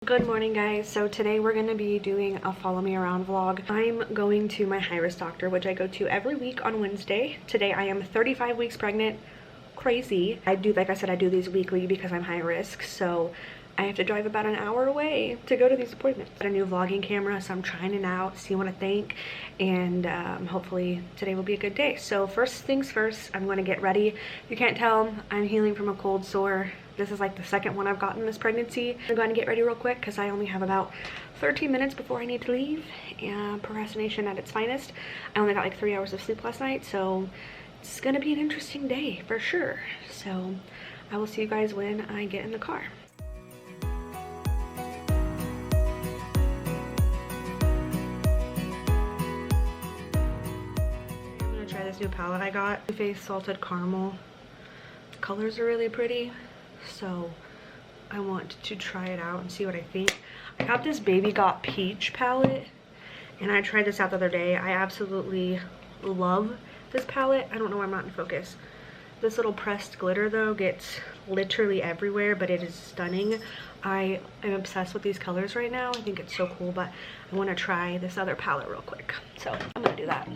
Good morning, guys. So today we're going to be doing a follow me around vlog. I'm going to my high-risk doctor, which I go to every week on Wednesday. Today I am 35 weeks pregnant. Crazy. Like I said, I do these weekly because I'm high risk, so I have to drive about an hour away to go to these appointments. Got a new vlogging camera, so I'm trying it out, see what I think, and hopefully today will be a good day. So first things first, I'm going to get ready. If you can't tell, I'm healing from a cold sore. This is like the second one I've gotten this pregnancy. I'm going to get ready real quick because I only have about 13 minutes before I need to leave. And procrastination at its finest. I only got like 3 hours of sleep last night, so it's going to be an interesting day for sure. So I will see you guys when I get in the car. I'm going to try this new palette I got. Too Faced Salted Caramel. The colors are really pretty, so I want to try it out and see what I think. I got this Baby Got Peach palette, and I tried this out the other day. I absolutely love this palette. I don't know why I'm not in focus. This little pressed glitter though gets literally everywhere, but it is stunning. I am obsessed with these colors right now. I think it's so cool, but I want to try this other palette real quick, so I'm gonna do that.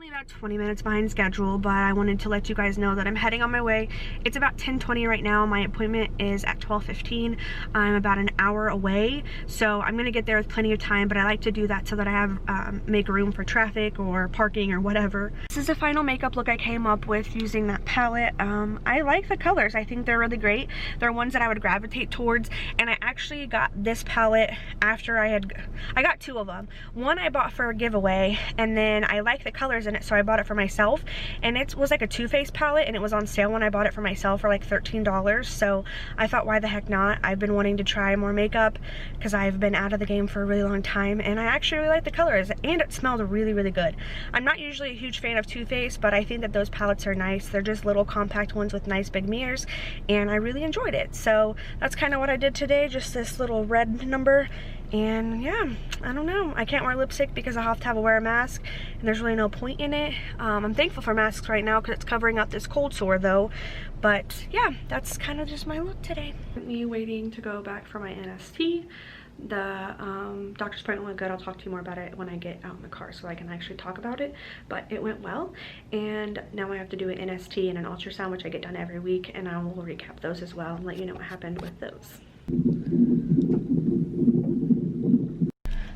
About 20 minutes behind schedule, but I wanted to let you guys know that I'm heading on my way. It's about 10:20 right now. My appointment is at 12:15. I'm about an hour away, so I'm gonna get there with plenty of time, but I like to do that so that I have make room for traffic or parking or whatever. This is the final makeup look I came up with using that palette. I like the colors. I think they're really great. They're ones that I would gravitate towards, and I actually got this palette after I got two of them. One I bought for a giveaway, and then I like the colors in it, so I bought it for myself, and it was like a Too Faced palette, and it was on sale when I bought it for myself for like $13, so I thought, why the heck not? I've been wanting to try more makeup because I've been out of the game for a really long time, and I actually really like the colors, and it smelled really, really good. I'm not usually a huge fan of Too Faced, but I think that those palettes are nice. They're just little compact ones with nice big mirrors, and I really enjoyed it. So that's kind of what I did today, just this little red number. And yeah, I don't know. I can't wear lipstick because I have to wear a mask, and there's really no point in it. I'm thankful for masks right now because it's covering up this cold sore though. But yeah, that's kind of just my look today. Me waiting to go back for my NST. The doctor's appointment went good. I'll talk to you more about it when I get out in the car so I can actually talk about it, but it went well. And now I have to do an NST and an ultrasound, which I get done every week, and I will recap those as well and let you know what happened with those.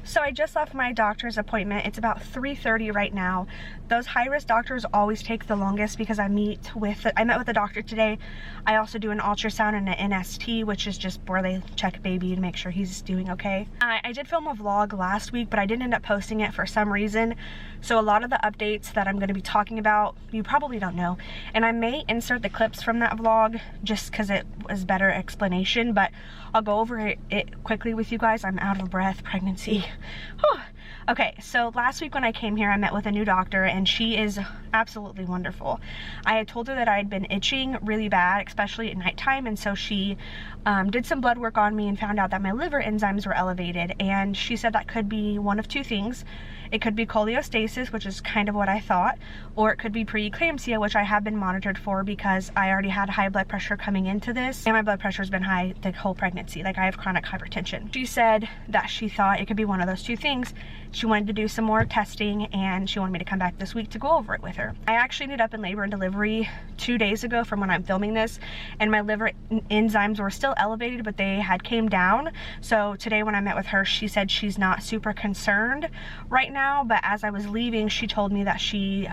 So I just left my doctor's appointment. It's about 3:30 right now. Those high-risk doctors always take the longest because I met with the doctor today. I also do an ultrasound and an NST, which is just where they check baby to make sure he's doing okay. I did film a vlog last week, but I didn't end up posting it for some reason. So a lot of the updates that I'm going to be talking about, you probably don't know. And I may insert the clips from that vlog just because it was better explanation, but I'll go over it quickly with you guys. I'm out of breath, pregnancy. Whew. Okay, so last week when I came here, I met with a new doctor, and she is absolutely wonderful. I had told her that I had been itching really bad, especially at nighttime, and so she did some blood work on me and found out that my liver enzymes were elevated, and she said that could be one of two things. It could be cholestasis, which is kind of what I thought, or it could be preeclampsia, which I have been monitored for because I already had high blood pressure coming into this, and my blood pressure has been high the whole pregnancy. Like, I have chronic hypertension. She said that she thought it could be one of those two things. She wanted to do some more testing, and she wanted me to come back this week to go over it with her. I actually ended up in labor and delivery 2 days ago from when I'm filming this, and my liver enzymes were still elevated, but they had came down. So today when I met with her, she said she's not super concerned right now, but as I was leaving, she told me that she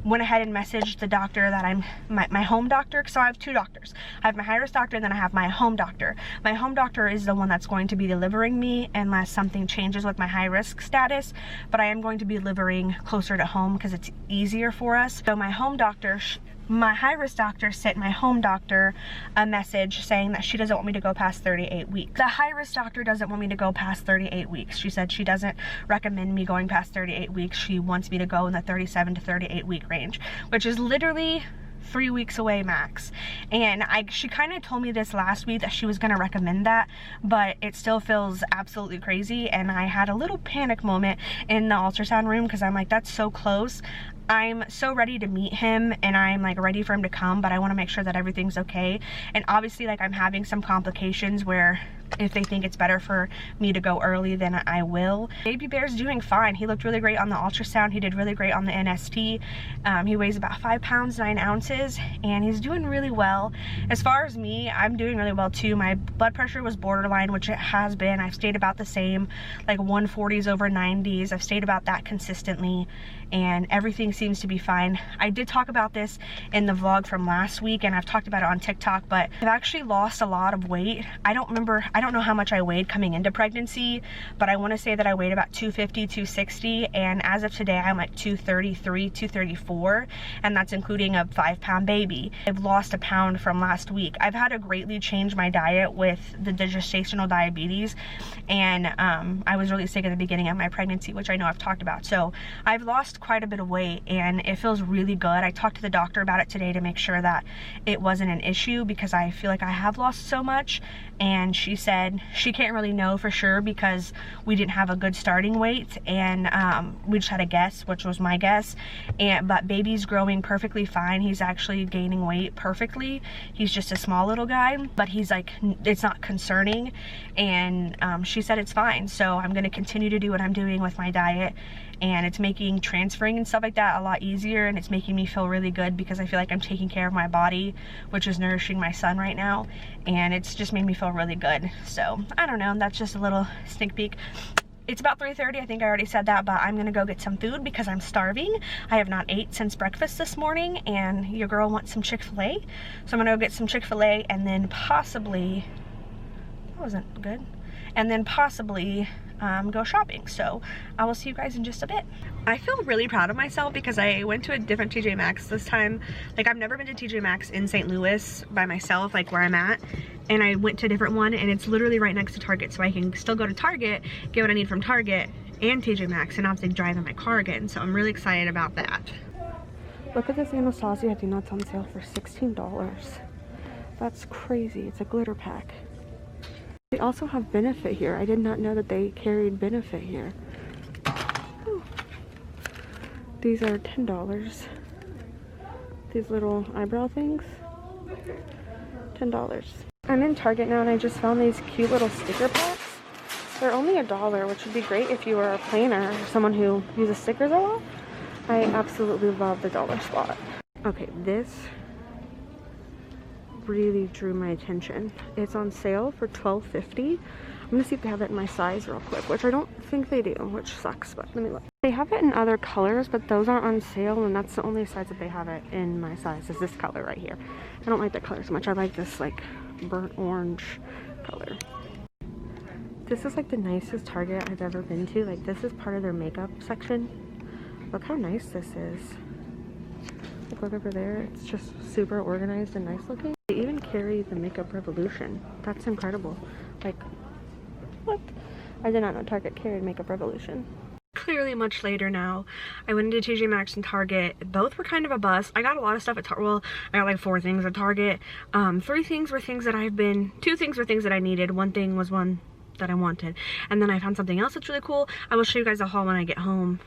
went ahead and messaged the doctor that I'm my home doctor. So I have two doctors. I have my high-risk doctor, and then I have my home doctor. My home doctor is the one that's going to be delivering me unless something changes with my high-risk status, but I am going to be delivering closer to home because it's easier for us. So my home doctor, my high-risk doctor sent my home doctor a message saying that she doesn't want me to go past 38 weeks. The high-risk doctor doesn't want me to go past 38 weeks. She said she doesn't recommend me going past 38 weeks. She wants me to go in the 37 to 38 week range, which is literally 3 weeks away max. And she kind of told me this last week that she was going to recommend that, but it still feels absolutely crazy. And I had a little panic moment in the ultrasound room because I'm like, that's so close. I'm so ready to meet him and I'm like ready for him to come, but I want to make sure that everything's okay. And obviously, like, I'm having some complications where if they think it's better for me to go early, then I will. Baby bear's doing fine. He looked really great on the ultrasound. He did really great on the NST. He weighs about 5 pounds 9 ounces and he's doing really well. As far as me, I'm doing really well too. My blood pressure was borderline, which it has been. I've stayed about the same, like 140s over 90s. I've stayed about that consistently and everything seems to be fine. I did talk about this in the vlog from last week and I've talked about it on TikTok, but I've actually lost a lot of weight. I don't know how much I weighed coming into pregnancy, but I want to say that I weighed about 250, 260, and as of today, I'm like 233, 234, and that's including a 5-pound baby. I've lost a pound from last week. I've had to greatly change my diet with the gestational diabetes, and I was really sick at the beginning of my pregnancy, which I know I've talked about. So I've lost quite a bit of weight, and it feels really good. I talked to the doctor about it today to make sure that it wasn't an issue because I feel like I have lost so much, and she said she can't really know for sure because we didn't have a good starting weight, and we just had a guess, which was my guess. But baby's growing perfectly fine. He's actually gaining weight perfectly. He's just a small little guy, but he's like, it's not concerning, and she said it's fine. So I'm going to continue to do what I'm doing with my diet, and it's making transferring and stuff like that a lot easier, and it's making me feel really good because I feel like I'm taking care of my body, which is nourishing my son right now, and it's just made me feel really good. So I don't know, that's just a little sneak peek. It's about 3:30, I think I already said that, but I'm gonna go get some food because I'm starving. I have not ate since breakfast this morning, and your girl wants some Chick-fil-A. So I'm gonna go get some Chick-fil-A and then possibly, that wasn't good, and then possibly go shopping. So I will see you guys in just a bit. I feel really proud of myself because I went to a different TJ Maxx this time. Like, I've never been to TJ Maxx in St. Louis by myself, like where I'm at, and I went to a different one, and it's literally right next to Target, so I can still go to Target, get what I need from Target and TJ Maxx, and not have to drive in my car again. So I'm really excited about that. Look at this Anastasia. I think that's on sale for $16. That's crazy. It's a glitter pack. They also have Benefit here. I did not know that they carried Benefit here. Ooh. These are $10. These little eyebrow things, $10. I'm in Target now and I just found these cute little sticker packs. They're only $1, which would be great if you were a planner or someone who uses stickers a lot. I absolutely love the dollar spot. Okay, this really drew my attention. It's on sale for $12.50. I'm gonna see if they have it in my size real quick, which I don't think they do, which sucks, but let me look. They have it in other colors, but those aren't on sale, and that's the only size that they have it in my size, is this color right here. I don't like that color so much. I like this like burnt orange color. This is like the nicest Target I've ever been to. Like, this is part of their makeup section. Look how nice this is. Like, look over there. It's just super organized and nice looking. They even carry the Makeup Revolution. That's incredible. Like, what? I did not know Target carried Makeup Revolution. Clearly much later now. I went into TJ Maxx and Target. Both were kind of a bust. I got a lot of stuff at Target. Well, I got like 4 things at Target. 3 things were things that I've been, 2 things were things that I needed. 1 thing was one that I wanted, and then I found something else that's really cool. I will show you guys the haul when I get home.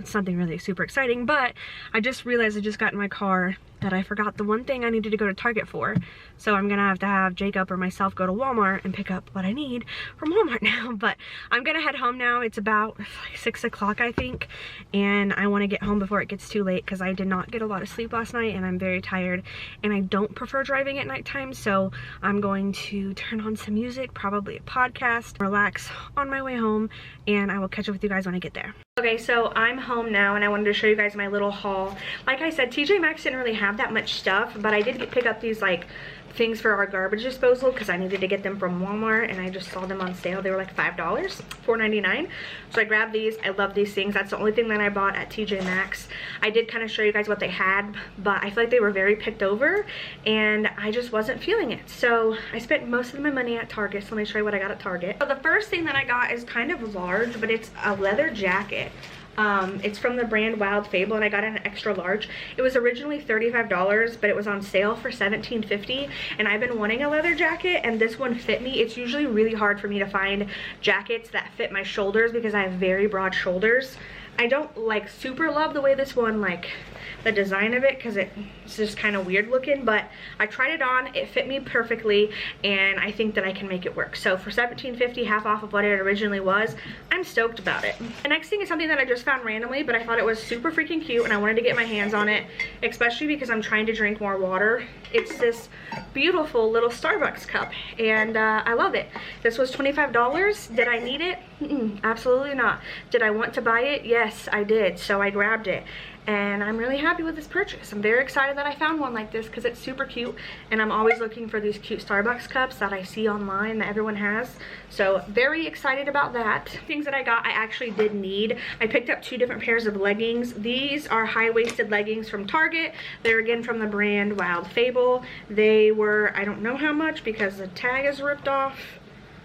It's something really super exciting, but I just realized I just got in my car that I forgot the one thing I needed to go to Target for. So I'm gonna have to have Jacob or myself go to Walmart and pick up what I need from Walmart now. But I'm gonna head home now. It's about like 6 o'clock, I think, and I want to get home before it gets too late because I did not get a lot of sleep last night and I'm very tired, and I don't prefer driving at nighttime. So I'm going to turn on some music, probably a podcast, relax on my way home, and I will catch up with you guys when I get there. Okay, so I'm home now and I wanted to show you guys my little haul. Like I said, TJ Maxx didn't really have that much stuff, but I did pick up these like things for our garbage disposal because I needed to get them from Walmart, and I just saw them on sale. They were like $5, $4.99. So I grabbed these. I love these things. That's the only thing that I bought at TJ Maxx. I did kind of show you guys what they had, but I feel like they were very picked over and I just wasn't feeling it. So I spent most of my money at Target. So let me show you what I got at Target. So the first thing that I got is kind of large, but it's a leather jacket. It's from the brand Wild Fable, and I got it in an extra large. It was originally $35, but it was on sale for $17.50, and I've been wanting a leather jacket, and this one fit me. It's usually really hard for me to find jackets that fit my shoulders because I have very broad shoulders. I don't like super love the way this one, like the design of it, because it's just kind of weird looking, but I tried it on, it fit me perfectly, and I think that I can make it work. So for $17.50, half off of what it originally was, I'm stoked about it. The next thing is something that I just found randomly, but I thought it was super freaking cute, and I wanted to get my hands on it, especially because I'm trying to drink more water. It's this beautiful little Starbucks cup, and I love it. This was $25. Did I need it? Absolutely not. Did I want to buy it? Yes, I did. So I grabbed it, and I'm really happy with this purchase. I'm very excited that I found one like this because it's super cute, and I'm always looking for these cute Starbucks cups that I see online that everyone has. So very excited about that. Things that I got I actually did need. I picked up 2 different pairs of leggings. These are high-waisted leggings from Target. They're again from the brand Wild Fable. They were, I don't know how much because the tag is ripped off.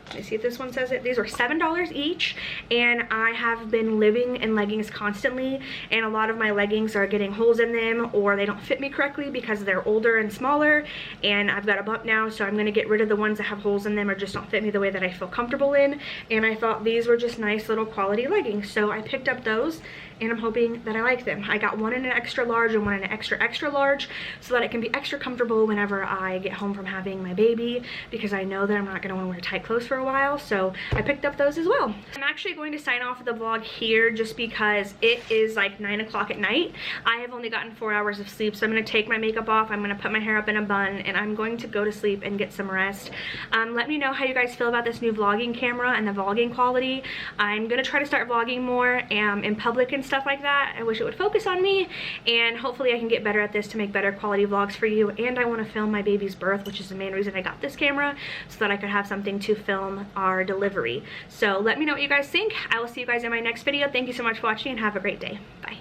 Let me see if this one says it. These were $7 each, and I have been living in leggings constantly, and a lot of my leggings are getting holes in them, or they don't fit me correctly because they're older and smaller, and I've got a bump now, so I'm going to get rid of the ones that have holes in them or just don't fit me the way that I feel comfortable in. And I thought these were just nice little quality leggings, so I picked up those, and I'm hoping that I like them. I got one in an extra large and one in an extra large so that it can be extra comfortable whenever I get home from having my baby, because I know that I'm not going to want to wear tight clothes for a while. So I picked up those as well. I'm actually going to sign off the vlog here just because it is like 9 o'clock at night. I have only gotten 4 hours of sleep, so I'm going to take my makeup off, I'm going to put my hair up in a bun, and I'm going to go to sleep and get some rest. Let me know how you guys feel about this new vlogging camera and the vlogging quality. I'm going to try to start vlogging more in public and stuff like that. I wish it would focus on me, and hopefully I can get better at this to make better quality vlogs for you. And I want to film my baby's birth, which is the main reason I got this camera, so that I could have something to film our delivery. So let me know what you guys think. I will see you guys in my next video. Thank you so much for watching, and have a great day. Bye.